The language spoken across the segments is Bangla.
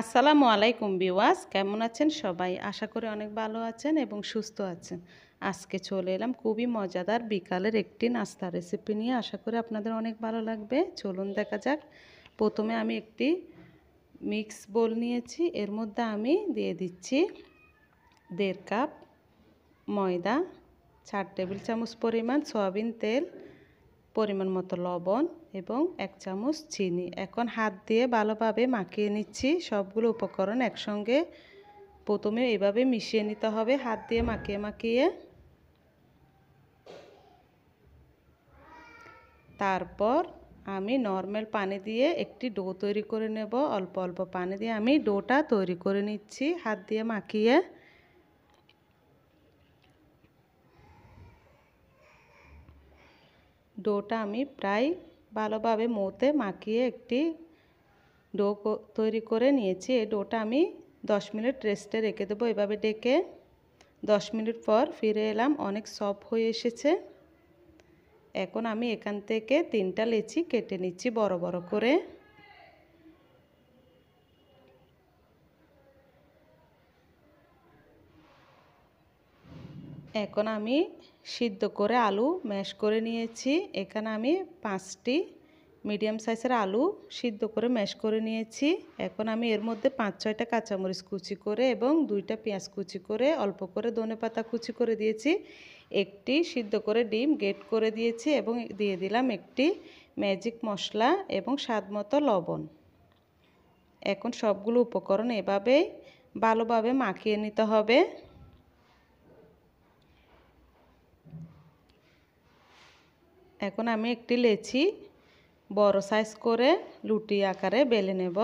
আসসালামু আলাইকুম ভিউয়ার্স, কেমন আছেন সবাই? আশা করি অনেক ভালো আছেন এবং সুস্থ আছেন। আজকে চলে এলাম খুবই মজাদার বিকালের একটি নাস্তা রেসিপি নিয়ে। আশা করি আপনাদের অনেক ভালো লাগবে। চলুন দেখা যাক। প্রথমে আমি একটি মিক্স বোল নিয়েছি, এর মধ্যে আমি দিয়ে দিচ্ছি 1.5 কাপ ময়দা, 4 টেবিল চামচ পরিমাণ সয়াবিন তেল, পরিমাণ মতো লবণ এবং 1 চামচ চিনি। এখন হাত দিয়ে ভালোভাবে মাখিয়ে নিচ্ছি। সবগুলো উপকরণ একসঙ্গে প্রথমে এভাবে মিশিয়ে নিতে হবে হাত দিয়ে মাখিয়ে মাখিয়ে। তারপর আমি নরমাল পানি দিয়ে একটি ডো তৈরি করে নেব। অল্প অল্প পানি দিয়ে আমি ডোটা তৈরি করে নিচ্ছি হাত দিয়ে মাখিয়ে। ডোটা আমি প্রায় ভালোভাবে মৌতে মাখিয়ে একটি ডো তৈরি করে নিয়েছি। এই ডোটা আমি 10 মিনিট রেস্টে রেখে দেবো এভাবে ডেকে। 10 মিনিট পর ফিরে এলাম, অনেক সফট হয়ে এসেছে। এখন আমি এখান থেকে 3টা লেচি কেটে নিচ্ছি বড় বড় করে। এখন আমি সিদ্ধ করে আলু ম্যাশ করে নিয়েছি। এখানে আমি 5টি মিডিয়াম সাইজের আলু সিদ্ধ করে ম্যাশ করে নিয়েছি। এখন আমি এর মধ্যে 5-6টা কাঁচামরিচ কুচি করে এবং 2টা পেঁয়াজ কুচি করে, অল্প করে ধনেপাতা কুচি করে দিয়েছি। একটি সিদ্ধ করে ডিম গ্রেট করে দিয়েছি এবং দিয়ে দিলাম একটি ম্যাজিক মশলা এবং স্বাদমতো লবণ। এখন সবগুলো উপকরণ এভাবে ভালোভাবে মাখিয়ে নিতে হবে। এখন আমি একটি লেচি বড় সাইজ করে লুটি আকারে বেলে নেব।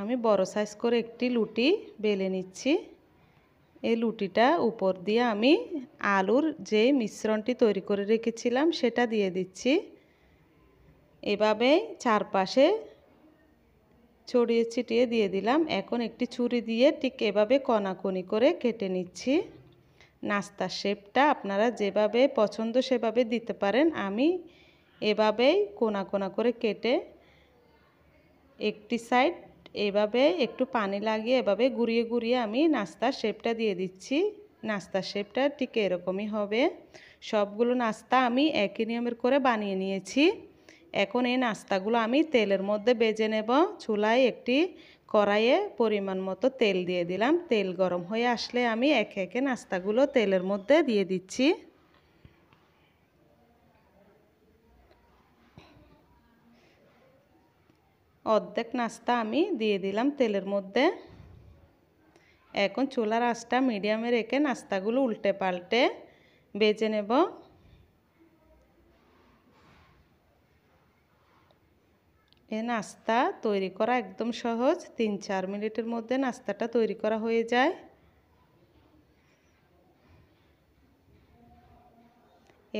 আমি বড় সাইজ করে একটি লুটি বেলে নিচ্ছি। এই লুটিটা উপর দিয়ে আমি আলুর যে মিশ্রণটি তৈরি করে রেখেছিলাম সেটা দিয়ে দিচ্ছি। এভাবে চারপাশে ছড়িয়ে ছিটিয়ে দিয়ে দিলাম। এখন একটি ছুরি দিয়ে ঠিক এভাবে কোনাকুনি করে কেটে নিচ্ছি। নাস্তার শেপটা আপনারা যেভাবে পছন্দ সেভাবে দিতে পারেন। আমি এভাবেই কোনা কোনা করে কেটে একটি সাইড এভাবে একটু পানি লাগিয়ে এভাবে ঘুরিয়ে ঘুরিয়ে আমি নাস্তার শেপটা দিয়ে দিচ্ছি। নাস্তার শেপটা ঠিক এরকমই হবে। সবগুলো নাস্তা আমি একই নিয়মের করে বানিয়ে নিয়েছি। এখন এই নাস্তাগুলো আমি তেলের মধ্যে ভেজে নেব। চুলায় একটি কড়াইয়ে পরিমাণ মতো তেল দিয়ে দিলাম। তেল গরম হয়ে আসলে আমি একে একে নাস্তাগুলো তেলের মধ্যে দিয়ে দিচ্ছি। অর্ধেক নাস্তা আমি দিয়ে দিলাম তেলের মধ্যে। এখন চুলার আঁচটা মিডিয়ামে রেখে নাস্তাগুলো উল্টে পাল্টে ভেজে নেব। এই নাস্তা তৈরি করা একদম সহজ। 3-4 মিনিটের মধ্যে নাস্তাটা তৈরি করা হয়ে যায়।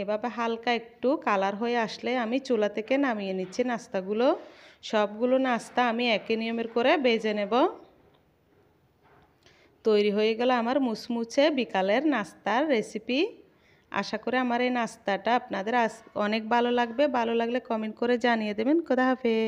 এভাবে হালকা একটু কালার হয়ে আসলে আমি চুলা থেকে নামিয়ে নিচ্ছি নাস্তাগুলো। সবগুলো নাস্তা আমি একই নিয়মের করে ভেজে নেব। তৈরি হয়ে গেল আমার মুচমুচে বিকালের নাস্তার রেসিপি। আশা করি আমার এই নাস্তাটা আপনাদের অনেক ভালো লাগবে। ভালো লাগলে কমেন্ট করে জানিয়ে দেবেন। খোদা হাফেজ।